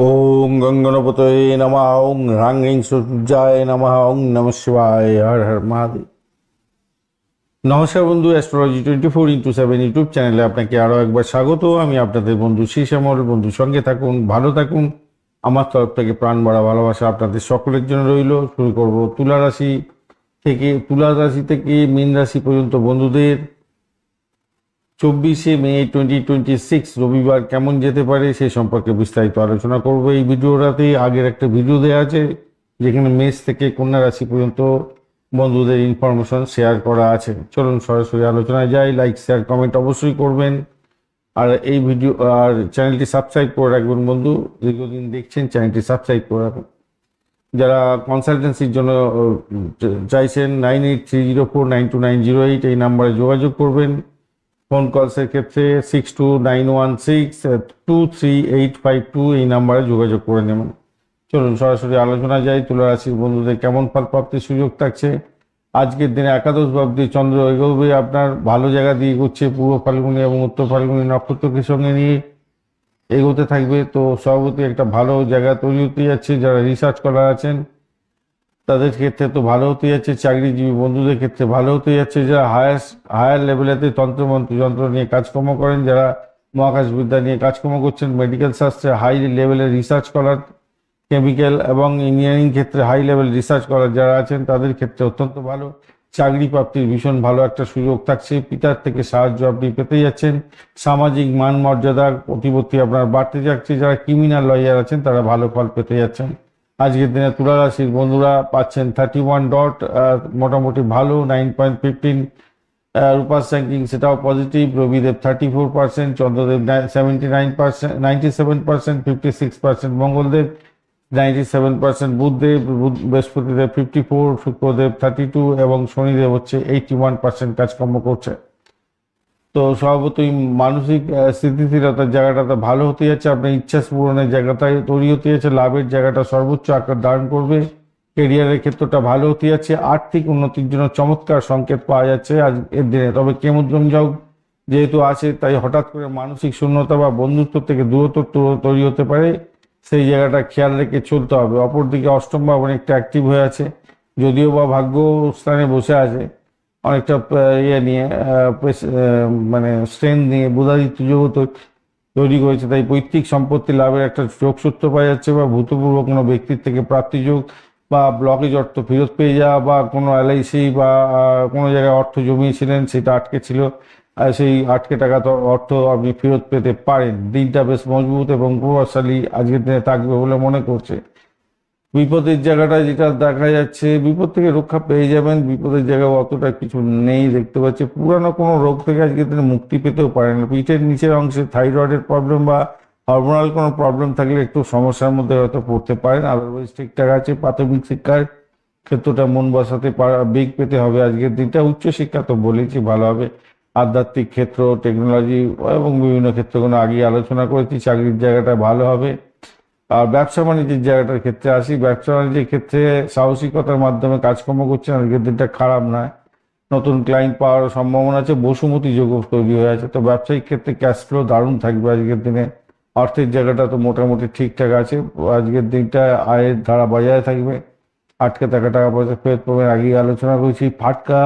ওং গঙ্গনপতয়ে নমঃ ওং হ্রাং হ্রিং সূর্যায় নমঃ ওং নমঃ শিবায় হর হর মহাদেব। নমস্কার বন্ধু, অ্যাস্ট্রোলজি 24x7 ইউটিউব চ্যানেলে আপনাকে আরও একবার স্বাগত। আমি আপনাদের বন্ধু শ্যামল। বন্ধু সঙ্গে থাকুন, ভালো থাকুন। আমার তরফ থেকে প্রাণ ভরা ভালোবাসা আপনাদের সকলের জন্য রইল। শুরু করব তুলা রাশি থেকে মীন রাশি পর্যন্ত বন্ধুদের 24 মে 2026 রবিবার কেমন যেতে পারে সে সম্পর্কে বিস্তারিত আলোচনা করব এই ভিডিওটাতে। আগের একটা ভিডিও দেওয়া আছে যেখানে মেষ থেকে কন্যা রাশি পর্যন্ত বন্ধুদের ইনফরমেশন শেয়ার করা আছে। চলুন সরাসরি আলোচনায় যাই। লাইক শেয়ার কমেন্ট অবশ্যই করবেন, আর এই ভিডিও আর চ্যানেলটি সাবস্ক্রাইব করে রাখবেন বন্ধু। দীর্ঘদিন দেখছেন, চ্যানেলটি সাবস্ক্রাইব করে রাখুন। যারা কনসালটেন্সির জন্য চাইছেন 9830492908 এই নাম্বারে যোগাযোগ করবেন। ফোন কলসের ক্ষেত্রে 6291623852 এই নাম্বারে যোগাযোগ করে নেবেন। চলুন সরাসরি আলোচনা যাই। তুলা রাশির বন্ধুদের কেমন ফল প্রাপ্তির সুযোগ থাকছে। আজকের দিনে একাদশ ভাবটি চন্দ্র এগোবে আপনার ভালো জায়গা দিয়ে এগোচ্ছে। পূর্ব ফাল্গুনী এবং উত্তর ফাল্গুনী নক্ষত্রকে সঙ্গে নিয়ে এগোতে থাকবে। তো সভাপতি একটা ভালো জায়গা তৈরি হতে যাচ্ছে। যারা রিসার্চ করার আছেন তাদের ক্ষেত্রে তো ভালো হতে যাচ্ছে, চাকরিজীবী বন্ধুদের ক্ষেত্রে ভালো হতে যাচ্ছে। যারা হায়ার লেভেলেতে তন্ত্রমন্ত্র যন্ত্র নিয়ে কাজকর্ম করেন, যারা মহাকাশবিদ্যা নিয়ে কাজকর্ম করছেন, মেডিকেল শাস্ত্রে হাই লেভেলের রিসার্চ করার, কেমিক্যাল এবং ইঞ্জিনিয়ারিং ক্ষেত্রে হাই লেভেল রিসার্চ করার যারা আছেন তাদের ক্ষেত্রে অত্যন্ত ভালো। চাকরি প্রাপ্তির ভীষণ ভালো একটা সুযোগ থাকছে। পিতার থেকে সাহায্য আপনি পেতে যাচ্ছেন। সামাজিক মান মর্যাদার প্রতিপত্তি আপনার বাড়তে যাচ্ছে। যারা ক্রিমিনাল লয়ার আছেন তারা ভালো ফল পেতে যাচ্ছেন। আজকের দিনে তুলা রাশির বন্ধুরা পাচ্ছেন 31 ডট, মোটামুটি ভালো 9.15। রূপাস র্যাঙ্কিং সেটাও পজিটিভ। রবিদেব 34%, চন্দ্রদেব 79%, 97%, 56%, মঙ্গলদেব 97%, বুধদেব বৃহস্পতিদেব 54, শুক্রদেব 32 এবং শনিদেব হচ্ছে 81% কাজকর্ম করছে। তো স্বভাবতই মানসিক স্থিতিশীলতার জায়গাটাতে ভালো হতে যাচ্ছে। আপনার ইচ্ছা পূরণের জায়গাটায় তৈরি হতে যাচ্ছে। লাভের জায়গাটা সর্বোচ্চ আকার ধারণ করবে। কেরিয়ারের ক্ষেত্রটা ভালো হতে যাচ্ছে। আর্থিক উন্নতির জন্য চমৎকার সংকেত পাওয়া যাচ্ছে আজকের দিনে। তবে কেমদ্রম যোগ যেহেতু আছে তাই হঠাৎ করে মানসিক শূন্যতা বা বন্ধুত্ব থেকে দূরত্ব তৈরি হতে পারে। সেই জায়গাটা খেয়াল রেখে চলতে হবে। অপরদিকে অষ্টম ভাব অনেকটা অ্যাক্টিভ হয়ে আছে, যদিও বা ভাগ্য স্থানে বসে আছে অনেকটা ইয়ে নিয়ে মানে স্ট্রেংথ নিয়ে বুধাদিত্য যোগ তৈরি করেছে। তাই পৈতৃক সম্পত্তি লাভের একটা যোগসূত্র পাওয়া যাচ্ছে, বা ভূতপূর্ব কোনো ব্যক্তির থেকে প্রাপ্তিযোগ বা ব্লকেজ অর্থ ফেরত পেয়ে যাওয়া, বা কোনো এলআইসি বা কোনো জায়গায় অর্থ জমিয়েছিলেন সেটা আটকে ছিল, সেই আটকে টাকা অর্থ আপনি ফেরত পেতে পারেন। দিনটা বেশ মজবুত এবং প্রভাবশালী আজকের দিনে থাকবে বলে মনে করছে। বিপদের জায়গাটা যেটা দেখা যাচ্ছে, বিপদ থেকে রক্ষা পেয়ে যাবেন। বিপদের জায়গায় অতটা কিছু নেই দেখতে পাচ্ছি। পুরানো কোনো রোগ থেকে আজকের দিনে মুক্তি পেতেও পারেন। পিঠের নিচের অংশে থাইরয়েডের প্রবলেম বা হরমোনাল কোনো প্রবলেম থাকলে একটু সমস্যার মধ্যে হয়তো পড়তে পারেন। আদারওয়াইজ ঠিকঠাক আছে। প্রাথমিক শিক্ষার ক্ষেত্রটা মন বসাতে বেগ পেতে হবে আজকের দিনটা। উচ্চশিক্ষা তো বলেছি ভালো হবে। আধ্যাত্মিক ক্ষেত্র, টেকনোলজি এবং বিভিন্ন ক্ষেত্রগুলো আগে আলোচনা করেছি। চাকরির জায়গাটা ভালো হবে। আর ব্যবসা বাণিজ্যের জায়গাটার ক্ষেত্রে আসি। ব্যবসা বাণিজ্যের ক্ষেত্রে সাহসিকতার মাধ্যমে কাজকর্ম করছেন, আজকের দিনটা খারাপ নয়। নতুন ক্লায়েন্ট পাওয়ার সম্ভাবনা আছে। বসুমতী যোগ তৈরি হয়ে আছে। তো ব্যবসায়িক ক্ষেত্রে ক্যাশ ফ্লো দারুণ থাকবে আজকের দিনে। অর্থের জায়গাটা তো মোটামুটি ঠিকঠাক আছে। আজকের দিনটা আয়ের ধারা বজায় থাকবে। আটকে থাকা টাকা পয়সা ফেরত পাবেন। আগেই আলোচনা করেছি। ফাটকা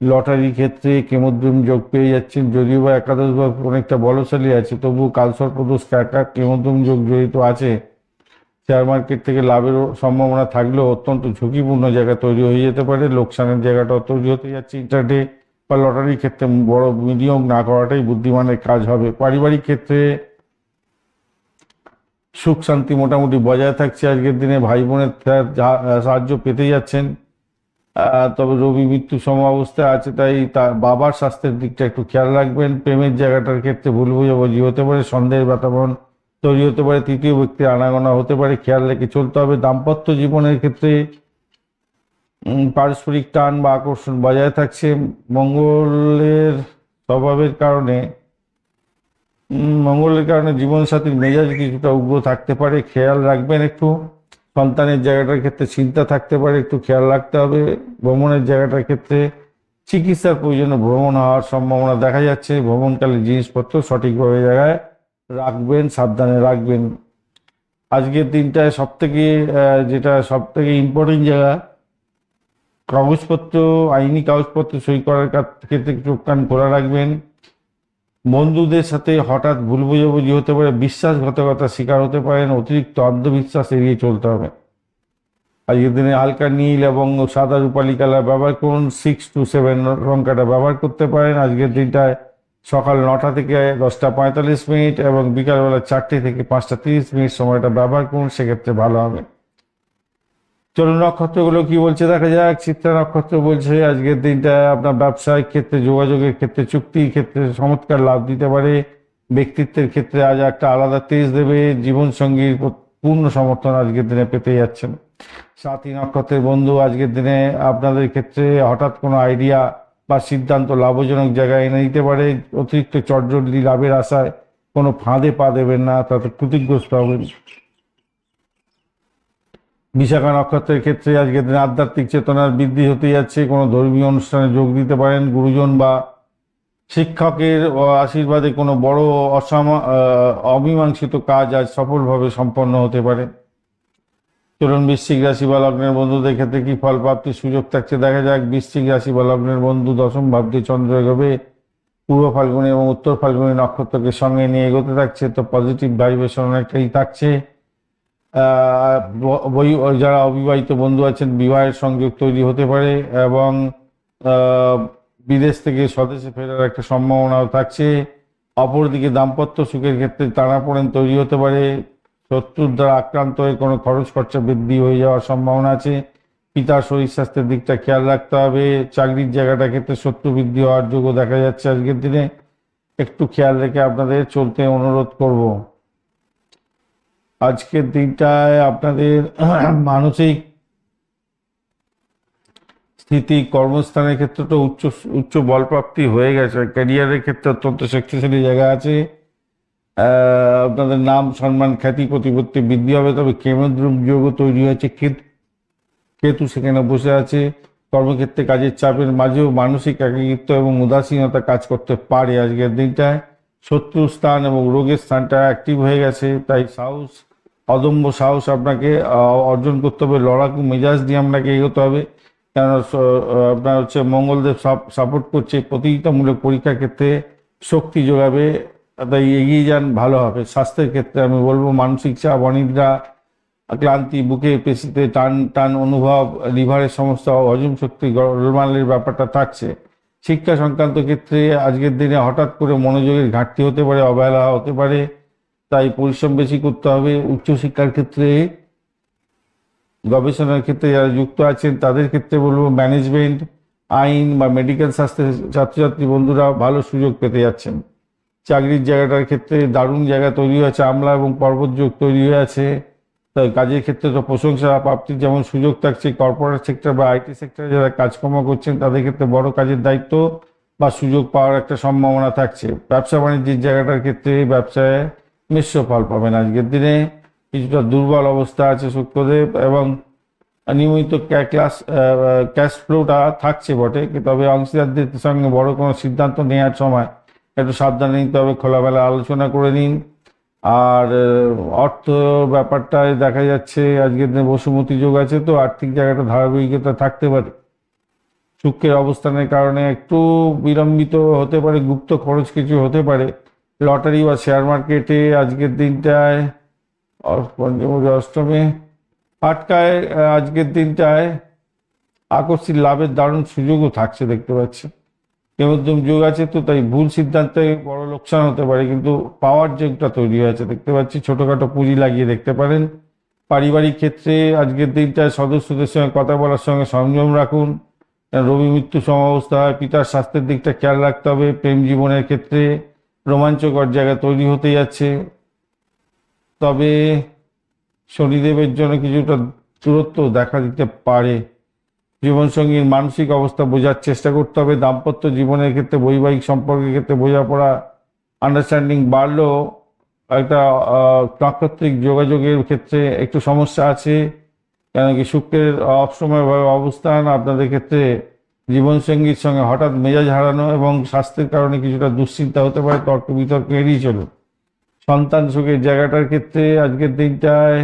লটারি ক্ষেত্রে কেমদ্রম যোগ পেয়ে যাচ্ছেন। যদিও বা একাদশ ভাব অনেকটা বলশালী আছে, তবু কালসর্পদোষ একা কেমদ্রম যোগ জড়িত আছে। শেয়ার মার্কেট থেকে লাভের সম্ভাবনা থাকলেও অত্যন্ত ঝুঁকিপূর্ণ জায়গা তৈরি হয়ে যেতে পারে। লোকসানের জায়গাটাও তৈরি হতে যাচ্ছে। ইন্টারডে বা লটারির ক্ষেত্রে বড় বিনিয়োগ না করাটাই বুদ্ধিমানের কাজ হবে। পারিবারিক ক্ষেত্রে সুখ শান্তি মোটামুটি বজায় থাকছে আজকের দিনে। ভাই বোনের সাহায্য পেতে যাচ্ছেন। তবে রবি মৃত্যু অবস্থায় আছে, তাই তার বাবার স্বাস্থ্যের দিকটা একটু খেয়াল রাখবেন। প্রেমের জায়গাটার ক্ষেত্রে ভুল বোঝাবুঝি হতে পারে। সন্দেহের বাতাবরণ তৈরি হতে পারে। তৃতীয় ব্যক্তির আনাগোনা হতে পারে, খেয়াল রেখে চলতে হবে। দাম্পত্য জীবনের ক্ষেত্রে পারস্পরিক টান বা আকর্ষণ বজায় থাকছে। মঙ্গলের স্বভাবের কারণে জীবনসাথীর মেজাজ কিছুটা উগ্র থাকতে পারে, খেয়াল রাখবেন একটু। সন্তানের জায়গাটার ক্ষেত্রে চিন্তা থাকতে পারে, একটু খেয়াল রাখতে হবে। ভ্রমণের জায়গাটার ক্ষেত্রে চিকিৎসার প্রয়োজনে ভ্রমণ হওয়ার সম্ভাবনা দেখা যাচ্ছে। ভ্রমণকালে জিনিসপত্র সঠিকভাবে জায়গায় রাখবেন, সাবধানে রাখবেন। আজকের দিনটায় যেটা সব থেকে ইম্পর্টেন্ট জায়গা, কাগজপত্র, আইনি কাগজপত্র সই করার ক্ষেত্রে চোখ কান খোলা রাখবেন। বন্ধুদের সাথে হঠাৎ ভুল বোঝাবুঝি হতে পারে, বিশ্বাসঘাতকতার শিকার হতে পারেন। অতিরিক্ত অন্ধবিশ্বাস এড়িয়ে চলতে হবে। আজকের দিনে হালকা নীল এবং সাদা রূপালী কালার ব্যবহার করুন। 627 সংখ্যাটা ব্যবহার করতে পারেন। আজকের দিনটায় সকাল 9টা থেকে 10টা 45 মিনিট এবং বিকালবেলা 4টে থেকে 5টা 30 মিনিট সময়টা ব্যবহার করুন, সেক্ষেত্রে ভালো হবে। চলুন নক্ষত্রগুলো কি বলছে দেখা যাক। চিত্রা নক্ষত্র বলছে আজকের দিনটায় আপনার ব্যবসায়িক ক্ষেত্রে, যোগাযোগের ক্ষেত্রে, চুক্তির ক্ষেত্রে চমৎকার লাভ দিতে পারে। ব্যক্তিত্বের ক্ষেত্রে আজ একটা আলাদা তেজ দেবে। জীবনসঙ্গীর পূর্ণ সমর্থন আজকের দিনে পেতে যাচ্ছেন। সাথী নক্ষত্রের বন্ধু আজকের দিনে আপনাদের ক্ষেত্রে হঠাৎ কোনো আইডিয়া বা সিদ্ধান্ত লাভজনক জায়গায় এনে দিতে পারে। অতিরিক্ত চটজলদি লাভের আশায় কোনো ফাঁদে পা দেবেন না, তাতে ক্ষতিগ্রস্ত হবেন। বিশাখা নক্ষত্রের ক্ষেত্রে আজকের দিনে আধ্যাত্মিক চেতনার বৃদ্ধি হতে যাচ্ছে। কোনো ধর্মীয় অনুষ্ঠানে যোগ দিতে পারেন। গুরুজন বা শিক্ষকের আশীর্বাদে কোনো বড় অমীমাংসিত কাজ আজ সফলভাবে সম্পন্ন হতে পারে। চলুন বৃশ্চিক রাশি বা লগ্নের বন্ধুদের ক্ষেত্রে কি ফল প্রাপ্তির সুযোগ থাকছে দেখা যাক। বৃশ্চিক রাশি বা লগ্নের বন্ধু দশম ভাব দিয়ে চন্দ্র এগোবে। পূর্ব ফাল্গুনি এবং উত্তর ফাল্গুনি নক্ষত্রকে সঙ্গে নিয়ে এগোতে থাকছে, তো পজিটিভ ভাইব্রেশন অনেকটাই থাকছে। যারা অবিবাহিত বন্ধু আছেন, বিবাহের সংযোগ তৈরি হতে পারে এবং বিদেশ থেকে স্বদেশে ফেরার একটা সম্ভাবনাও থাকছে। অপরদিকে দাম্পত্য সুখের ক্ষেত্রে টানাপোড়েন তৈরি হতে পারে। শত্রুর দ্বারা আক্রান্ত হয়ে কোনো খরচ খরচা বৃদ্ধি হয়ে যাওয়ার সম্ভাবনা আছে। পিতার শরীর স্বাস্থ্যের দিকটা খেয়াল রাখতে হবে। চাকরির জায়গাটা ক্ষেত্রে শত্রু বৃদ্ধি হওয়ার যোগ্য দেখা যাচ্ছে আজকের দিনে। একটু খেয়াল রেখে আপনাদের চলতে অনুরোধ করব। আজকের দিনটায় আপনাদের মানসিক স্থিতি, কর্মস্থানের ক্ষেত্রে তো উচ্চ বলপ্রাপ্তি হয়ে গেছে। ক্যারিয়ারের ক্ষেত্রে অত্যন্ত শক্তিশালী জায়গা আছে। আপনাদের নাম, সম্মান, খ্যাতি, প্রতিপত্তি বৃদ্ধি হবে। তবে কেমদ্রুপ যোগও তৈরি হয়েছে। কেতু সেখানে বসে আছে। কর্মক্ষেত্রে কাজের চাপের মাঝেও মানসিক একাকিত্ব এবং উদাসীনতা কাজ করতে পারে আজকের দিনটায়। শত্রুর স্থান এবং রোগের স্থানটা অ্যাক্টিভ হয়ে গেছে, তাই অদম্য সাহস আপনাকে অর্জন করতে হবে। লড়াকু মেজাজ দিয়ে আপনাকে এগোতে হবে, কেন আপনার মঙ্গলদেব সাপোর্ট করছে। প্রতিযোগিতামূলক পরীক্ষার ক্ষেত্রে শক্তি যোগাবে, তাই এগিয়ে যান, ভালো হবে। স্বাস্থ্যের ক্ষেত্রে আমি বলবো মানসিক চাপ, অনিদ্রা, ক্লান্তি, বুকে পেশিতে টান টান অনুভব, লিভারের সমস্যা, হজম শক্তি গোলমালের ব্যাপারটা থাকছে। শিক্ষা সংক্রান্ত ক্ষেত্রে আজকের দিনে হঠাৎ করে মনোযোগের ঘাটতি হতে পারে, অবহেলা হতে পারে, তাই পরিশ্রম বেশি করতে হবে। উচ্চশিক্ষার ক্ষেত্রে, গবেষণার ক্ষেত্রে যারা যুক্ত আছেন তাদের ক্ষেত্রে বলবো ম্যানেজমেন্ট, আইন বা মেডিকেল শাস্ত্রের ছাত্রছাত্রী বন্ধুরা ভালো সুযোগ পেতে যাচ্ছেন। চাকরির জায়গাটার ক্ষেত্রে দারুণ জায়গা তৈরি হয়েছে। আমলা এবং পর্বত যোগ তৈরি হয়ে আছে, তাই কাজের ক্ষেত্রে তো প্রশংসা প্রাপ্তির যেমন সুযোগ থাকছে। কর্পোরেট সেক্টর বা আইটি সেক্টরে যারা কাজকর্ম করছেন তাদের ক্ষেত্রে বড় কাজের দায়িত্ব বা সুযোগ পাওয়ার একটা সম্ভাবনা থাকছে। ব্যবসা বাণিজ্যের জায়গাটার ক্ষেত্রে ব্যবসায় মিশ্র ফল পাবেন। আজকের দিনে কিছুটা দুর্বল অবস্থা আছে শুক্রদেব, এবং নিয়মিত ক্যাশ ফ্লোটা থাকছে বটে, তবে অংশীদারদের সঙ্গে বড় কোনো সিদ্ধান্ত নেওয়ার সময় একটু সাবধানে নিতে হবে। খোলামেলা আলোচনা করে নিন। আর অর্থ ব্যাপারটায় দেখা যাচ্ছে আজকের দিনে বসুমতী যোগ আছে, তো আর্থিক জায়গাটা ধারাবাহিকতা থাকতে পারে। শুক্রের অবস্থানের কারণে একটু বিলম্বিত হতে পারে, গুপ্ত খরচ কিছু হতে পারে। লটারি বা শেয়ার মার্কেটে আজকের দিনটায় অষ্টমে আটকায়। আজকের দিনটায় আকস্মিক লাভের দারুণ সুযোগও থাকছে দেখতে পাচ্ছি। কেমদ্রম যোগ আছে, তো তাই ভুল সিদ্ধান্তে বড় লোকসান হতে পারে, কিন্তু পাওয়ার যোগটা তৈরি হয়েছে দেখতে পাচ্ছি। ছোটখাটো পুঁজি লাগিয়ে দেখতে পারেন। পারিবারিক ক্ষেত্রে আজকের দিনটায় সদস্যদের সঙ্গে কথা বলার সঙ্গে সংযম রাখুন, রবি মৃত্যু সমাবস্থা হয়। পিতার স্বাস্থ্যের দিকটা খেয়াল রাখতে হবে। প্রেম জীবনের ক্ষেত্রে রোমাঞ্চকর জায়গা তৈরি হতে যাচ্ছে, তবে শনিদেবের জন্য কিছুটা দূরত্ব দেখা দিতে পারে। জীবনসঙ্গীর মানসিক অবস্থা বোঝার চেষ্টা করতে হবে। দাম্পত্য জীবনের ক্ষেত্রে, বৈবাহিক সম্পর্কের ক্ষেত্রে বোঝাপড়া, আন্ডারস্ট্যান্ডিং বাড়লেও একটা নাক্ষত্রিক যোগাযোগের ক্ষেত্রে একটু সমস্যা আছে, কেন কি শুক্রের অসময়ভাবে অবস্থান আপনাদের ক্ষেত্রে জীবনসঙ্গীর সঙ্গে হঠাৎ মেজাজ হারানো এবং স্বাস্থ্যের কারণে কিছুটা দুশ্চিন্তা হতে পারে। তর্ক বিতর্ক এড়িয়ে চলুন। সন্তান সুখের জায়গাটার ক্ষেত্রে আজকের দিনটায়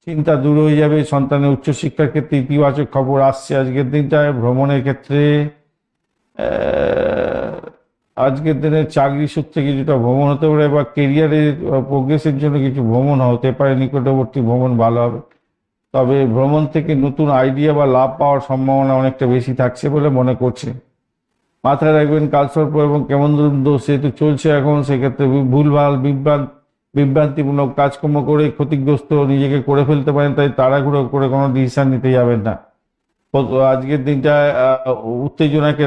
চিন্তা দূর হয়ে যাবে। সন্তানের উচ্চশিক্ষার ক্ষেত্রে ইতিবাচক খবর আসছে আজকের দিনটায়। ভ্রমণের ক্ষেত্রে আজকের দিনে চাকরি সূত্রে কিছুটা ভ্রমণ হতে পারে, বা কেরিয়ারের প্রোগ্রেসের জন্য কিছু ভ্রমণ হতে পারে, নিকটবর্তী ভ্রমণ ভালো হবে। তবে ভ্রমণ থেকে নতুন আইডিয়া বা লাভ পাওয়ার সম্ভাবনা অনেকটা বেশি থাকছে বলে মনে করছে। মাথায় রাখবেন কালসর্প এবং কেমন দোষ যেহেতু চলছে এখন, সেক্ষেত্রে ভুলভাল বিভ্রান্তিমূলক কাজকর্ম করে ক্ষতিগ্রস্ত নিজেকে করে ফেলতে পারেন। তাই তাড়াহুড়ো করে কোনো ডিসিশন নিতে যাবেন না। আজকের দিনটা উত্তেজনাকে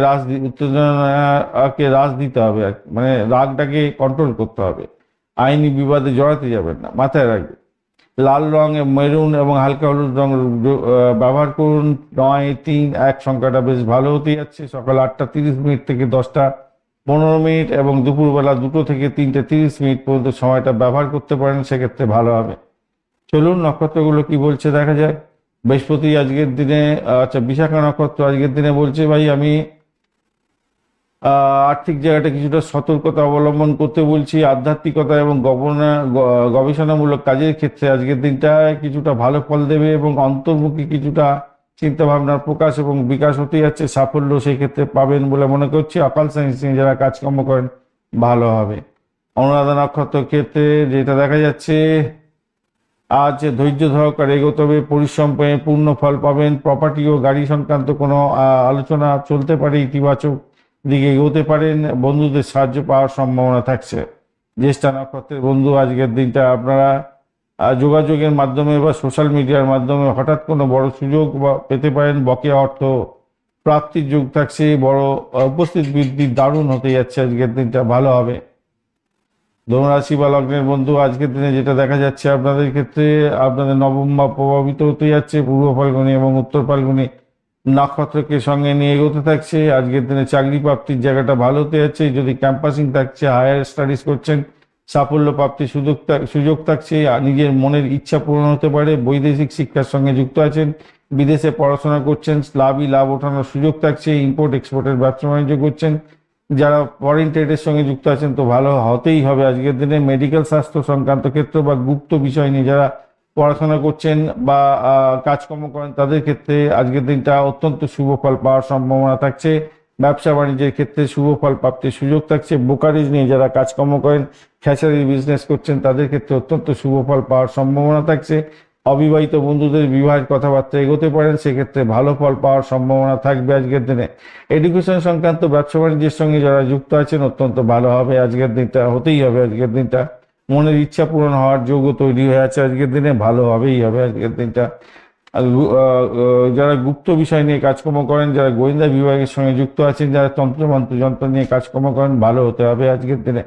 হ্রাস দিতে হবে, মানে রাগটাকে কন্ট্রোল করতে হবে। আইনি বিবাদে জড়াতে যাবেন না, মাথায় রাখবেন। লাল রং, মেরুন এবং হালকা হলুদ রং ব্যবহার করুন। 9, 3, 1 সংখ্যাটা বেশ ভালো হতে যাচ্ছে। সকাল 8:30 থেকে 10:15 এবং দুপুরবেলা 2 থেকে 3:30 পর্যন্ত সময়টা ব্যবহার করতে পারেন, সেক্ষেত্রে ভালো হবে। চলুন নক্ষত্রগুলো কি বলছে দেখা যায়। বৃহস্পতি আজকের দিনে, আচ্ছা বিশাখা নক্ষত্র আজকের দিনে বলছে, ভাই আমি আর্থিক জায়গাটা কিছুটা সতর্কতা অবলম্বন করতে বলছি। আধ্যাত্মিকতা এবং গবেষণামূলক কাজের ক্ষেত্রে আজকের দিনটা কিছুটা ভালো ফল দেবে এবং অন্তর্মুখী কিছুটা চিন্তা ভাবনার প্রকাশ এবং বিকাশ হতে যাচ্ছে। সাফল্য সেই ক্ষেত্রে পাবেন বলে মনে করছি। অকাল সায়েন্স নিয়ে যারা কাজকর্ম করেন ভালো হবে। অনুরাধা নক্ষত্র ক্ষেত্রে যেটা দেখা যাচ্ছে, আজ ধৈর্য সহকারে এগোতে হবে, পরিশ্রম পেয়ে পূর্ণ ফল পাবেন। প্রপার্টি ও গাড়ি সংক্রান্ত কোনো আলোচনা চলতে পারে, ইতিবাচক দিকে এগোতে পারেন। বন্ধুদের সাহায্য পাওয়ার সম্ভাবনা থাকছে। জ্যেষ্ঠা নক্ষত্রের বন্ধু আজকের দিনটা আপনারা যোগাযোগের মাধ্যমে বা সোশ্যাল মিডিয়ার মাধ্যমে হঠাৎ কোনো বড় সুযোগ বা পেতে পারেন। বকেয়া অর্থ প্রাপ্তির যোগ থাকছে। বড় উপস্থিত বৃদ্ধি দারুণ হতে যাচ্ছে, আজকের দিনটা ভালো হবে। ধনুরাশি বা লগ্নের বন্ধু আজকের দিনে যেটা দেখা যাচ্ছে আপনাদের ক্ষেত্রে, আপনাদের নবম ভাব প্রভাবিত হতে যাচ্ছে। পূর্ব ফাল্গুনী এবং উত্তর ফাল্গুনী নক্ষত্রকে সঙ্গে নিয়ে এগোতে থাকছে। আজকের দিনে চাকরি প্রাপ্তির জায়গাটা ভালো হতে যাচ্ছে। যদি ক্যাম্পাসিং থাকছে, হায়ার স্টাডিজ করছেন, সাফল্য প্রাপ্তির সুযোগ থাকছে। নিজের মনের ইচ্ছা পূরণ হতে পারে। বৈদেশিক শিক্ষার সঙ্গে যুক্ত আছেন, বিদেশে পড়াশোনা করছেন, লাভ ওঠানোর সুযোগ থাকছে। ইম্পোর্ট এক্সপোর্টের ব্যবসা বাণিজ্য করছেন, যারা ফরেন ট্রেডের সঙ্গে যুক্ত আছেন তো ভালো হতেই হবে আজকের দিনে। মেডিকেল স্বাস্থ্য সংক্রান্ত ক্ষেত্র বা গুপ্ত বিষয় নিয়ে যারা পড়াশোনা করছেন বা কাজকর্ম করেন তাদের ক্ষেত্রে আজকের দিনটা অত্যন্ত শুভ ফল পাওয়ার সম্ভাবনা থাকছে। ব্যবসা বাণিজ্যের ক্ষেত্রে শুভ ফল প্রাপ্তির সুযোগ থাকছে। ব্রোকারেজ নিয়ে যারা কাজকর্ম করেন, খেসারির বিজনেস করছেন, তাদের ক্ষেত্রে অত্যন্ত শুভ ফল পাওয়ার সম্ভাবনা থাকছে। অবিবাহিত বন্ধুদের বিবাহের কথাবার্তা এগোতে পারেন, সেক্ষেত্রে ভালো ফল পাওয়ার সম্ভাবনা থাকবে আজকের দিনে। এডুকেশন সংক্রান্ত ব্যবসা বাণিজ্যের সঙ্গে যারা যুক্ত আছেন অত্যন্ত ভালো হবে আজকের দিনটা, হতেই হবে আজকের দিনটা। মনের ইচ্ছা পূরণ হওয়ার যোগ্য তৈরি হয়ে আছে আজকের দিনে, ভালো হবেই হবে আজকের দিনটা। যারা গুপ্ত বিষয় নিয়ে কাজকর্ম করেন, যারা গোয়েন্দা বিভাগের সঙ্গে যুক্ত আছেন, যারা তন্ত্রমন্ত্র যন্ত্র নিয়ে কাজকর্ম করেন, ভালো হতে হবে আজকের দিনে।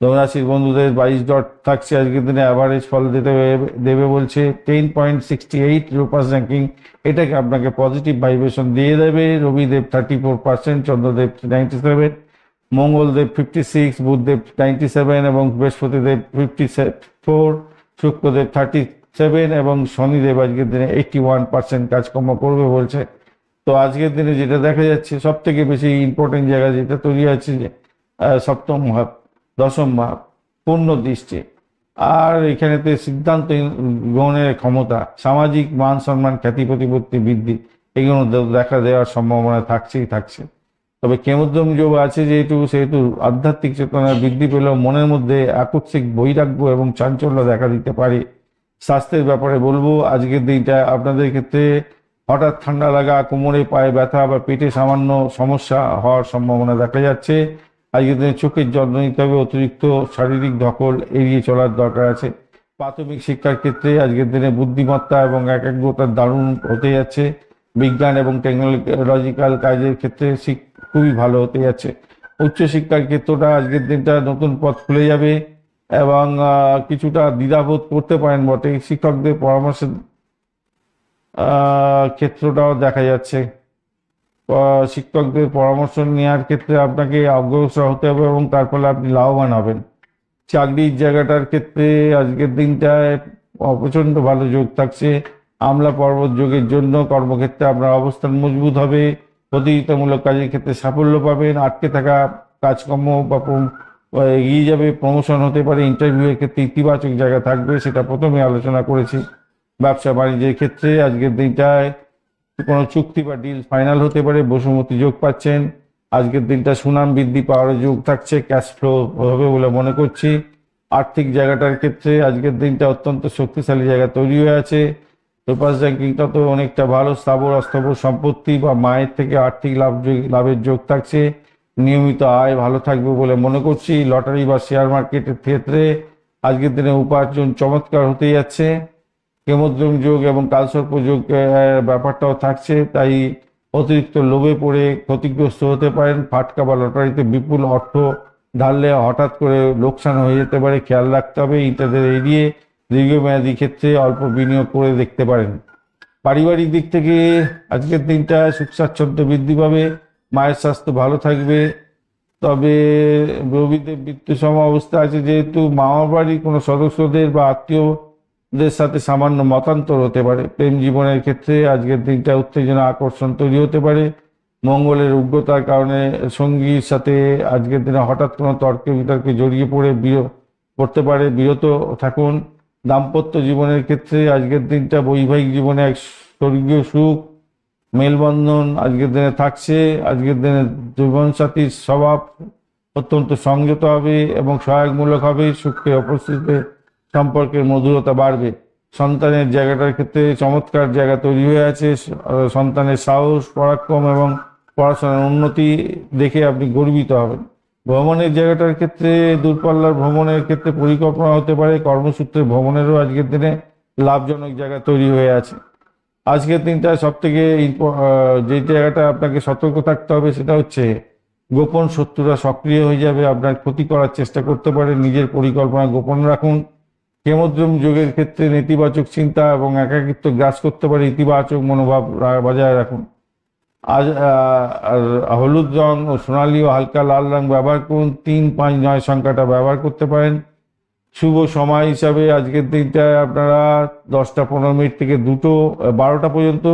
ধনুরাশির বন্ধুদের 22 ডট থাকছে আজকের দিনে। অ্যাভারেজ ফল দেবে বলছে 10.68 রূপাস র্যাঙ্কিং, এটাকে আপনাকে পজিটিভ ভাইব্রেশন দিয়ে দেবে। রবিদেব 34%, চন্দ্রদেব 97, মঙ্গলদেব 56, বুধদেব 97 এবং বৃহস্পতিদেব 54, শুক্রদেব 37 এবং শনিদেব আজকের দিনে 81% কাজকর্ম করবে বলছে। তো আজকের দিনে যেটা দেখা যাচ্ছে সব থেকে বেশি ইম্পর্টেন্ট জায়গা যেটা তৈরি আছে, যে সপ্তম ভাব, দশম ভাব, পূর্ণ দৃষ্টি, আর এখানেতে সিদ্ধান্ত গ্রহণের ক্ষমতা, সামাজিক মান সম্মান, খ্যাতি প্রতিপত্তি বৃদ্ধি, এগুলো দেখা দেওয়ার সম্ভাবনা থাকছেই থাকছে। তবে কেমোদ্যম যোগ আছে সেহেতু আধ্যাত্মিক চেতনা বৃদ্ধি পেলেও মনের মধ্যে আকস্মিক বৈরাগ্য এবং চাঞ্চল্য দেখা দিতে পারে। স্বাস্থ্যের ব্যাপারে বলবো, আজকের দিনটা আপনাদের ক্ষেত্রে হঠাৎ ঠান্ডা লাগা, কোমরে পায়ে ব্যথা বা পেটে সামান্য সমস্যা হওয়ার সম্ভাবনা দেখা যাচ্ছে। আজকের দিনে চোখের যত্ন নিতে হবে। অতিরিক্ত শারীরিক ধকল এড়িয়ে চলার দরকার আছে। প্রাথমিক শিক্ষার ক্ষেত্রে আজকের দিনে বুদ্ধিমত্তা এবং একাগ্রতার দারুণ হতে যাচ্ছে। বিজ্ঞান এবং টেকনোলজিক্যাল কাজের ক্ষেত্রে খুবই ভালো হতে যাচ্ছে। উচ্চশিক্ষার ক্ষেত্রটা আজকের দিনটা নতুন পথ খুলে যাবে এবং কিছুটা দ্বিধাবোধ করতে পারেন বটে। শিক্ষকদের পরামর্শের ক্ষেত্রটাও দেখা যাচ্ছে। শিক্ষকদের পরামর্শ নেওয়ার ক্ষেত্রে আপনাকে অগ্রসর হতে হবে এবং তার ফলে আপনি লাভবান হবেন। চাকরির জায়গাটার ক্ষেত্রে আজকের দিনটায় প্রচণ্ড ভালো যোগ থাকছে। আমলা পর্বত যোগের জন্য কর্মক্ষেত্রে আপনার অবস্থান মজবুত হবে। প্রতিযোগিতামূলক কাজের ক্ষেত্রে সাফল্য পাবেন। আটকে থাকা কাজকর্ম বা এগিয়ে যাবে, প্রমোশন হতে পারে, ইন্টারভিউয়ের ক্ষেত্রে ইতিবাচক জায়গা থাকবে, সেটা প্রথমে আলোচনা করেছি। ব্যবসা বাণিজ্যের ক্ষেত্রে আজকের দিনটায় কোনো চুক্তি বা ডিল ফাইনাল হতে পারে, বসুমতী যোগ পাচ্ছেন। আজকের দিনটা সুনাম বৃদ্ধি পাওয়ার যোগ থাকছে, ক্যাশ ফ্লো হবে বলে মনে করছি। আর্থিক জায়গাটার ক্ষেত্রে আজকের দিনটা অত্যন্ত শক্তিশালী জায়গা তৈরি হয়ে আছে। পেপার র্যাঙ্কিংটা তো অনেকটা ভালো, স্থাবর অস্থাবর সম্পত্তি বা মায়ের থেকে আর্থিক লাভের যোগ থাকছে। নিয়মিত আয় ভালো থাকবে বলে মনে করছি। লটারি বা শেয়ার মার্কেটের ক্ষেত্রে আজকের দিনে উপার্জন চমৎকার হতে যাচ্ছে। কেমোদ্রম যোগ এবং কালসর্প যোগ ব্যাপারটাও থাকছে, তাই অতিরিক্ত লোভে পড়ে ক্ষতিগ্রস্ত হতে পারেন। ফাটকা বা লটারিতে বিপুল অর্থ ঢাললে হঠাৎ করে লোকসান হয়ে যেতে পারে, খেয়াল রাখতে হবে। ইত্যাদি এড়িয়ে দীর্ঘমেয়াদী ক্ষেত্রে অল্প বিনিয়োগ করে দেখতে পারেন। পারিবারিক দিক থেকে আজকের দিনটা সুখ স্বাচ্ছন্দ্য বৃদ্ধি পাবে, মায়ের স্বাস্থ্য ভালো থাকবে। তবে রবিদেব মৃত্যু সম অবস্থা আছে, যেহেতু মামা বাড়ির কোনো সদস্যদের বা আত্মীয়দের সাথে সামান্য মতান্তর হতে পারে। প্রেম জীবনের ক্ষেত্রে আজকের দিনটা উত্তেজনা আকর্ষণ তৈরি হতে পারে। মঙ্গলের উগ্রতার কারণে সঙ্গীর সাথে আজকের দিনে হঠাৎ কোনো তর্কে বিতর্কে জড়িয়ে পড়তে পারে, বিরত থাকুন। দাম্পত্য জীবনের ক্ষেত্রে আজকের দিনটা বৈবাহিক জীবনে এক স্বর্গীয় সুখ মেলবন্ধন আজকের দিনে থাকছে। আজকের দিনে জীবনসাথীর স্বভাব অত্যন্ত সংযত হবে এবং সহায়কমূলক হবে। সুখের উপস্থিতিতে সম্পর্কের মধুরতা বাড়বে। সন্তানের জায়গাটার ক্ষেত্রে চমৎকার জায়গা তৈরি হয়ে আছে। সন্তানের সাহস, পরাক্রম এবং পড়াশোনার উন্নতি দেখে আপনি গর্বিত হবেন। ভ্রমণের জায়গাটার ক্ষেত্রে দূরপাল্লার ভ্রমণের ক্ষেত্রে পরিকল্পনা হতে পারে। কর্মসূত্রে ভ্রমণেরও আজকের দিনে লাভজনক জায়গা তৈরি হয়ে আছে। আজকের দিনটা সব থেকে যে জায়গাটা আপনাকে সতর্ক থাকতে হবে সেটা হচ্ছে গোপন শত্রুরা সক্রিয় হয়ে যাবে, আপনার ক্ষতি করার চেষ্টা করতে পারে। নিজের পরিকল্পনা গোপন রাখুন। কেমোদ্রম যোগের ক্ষেত্রে নেতিবাচক চিন্তা এবং একাকিত্ব গ্রাস করতে পারে, ইতিবাচক মনোভাব বজায় রাখুন। আজ আর হলুদ রং ও সোনালী ও হালকা লাল রং ব্যবহার করুন। 3, 5, 9 সংখ্যাটা ব্যবহার করতে পারেন। শুভ সময় হিসাবে আজকের দিনটায় আপনারা 10টা 15 মিনিট থেকে 12টা পর্যন্ত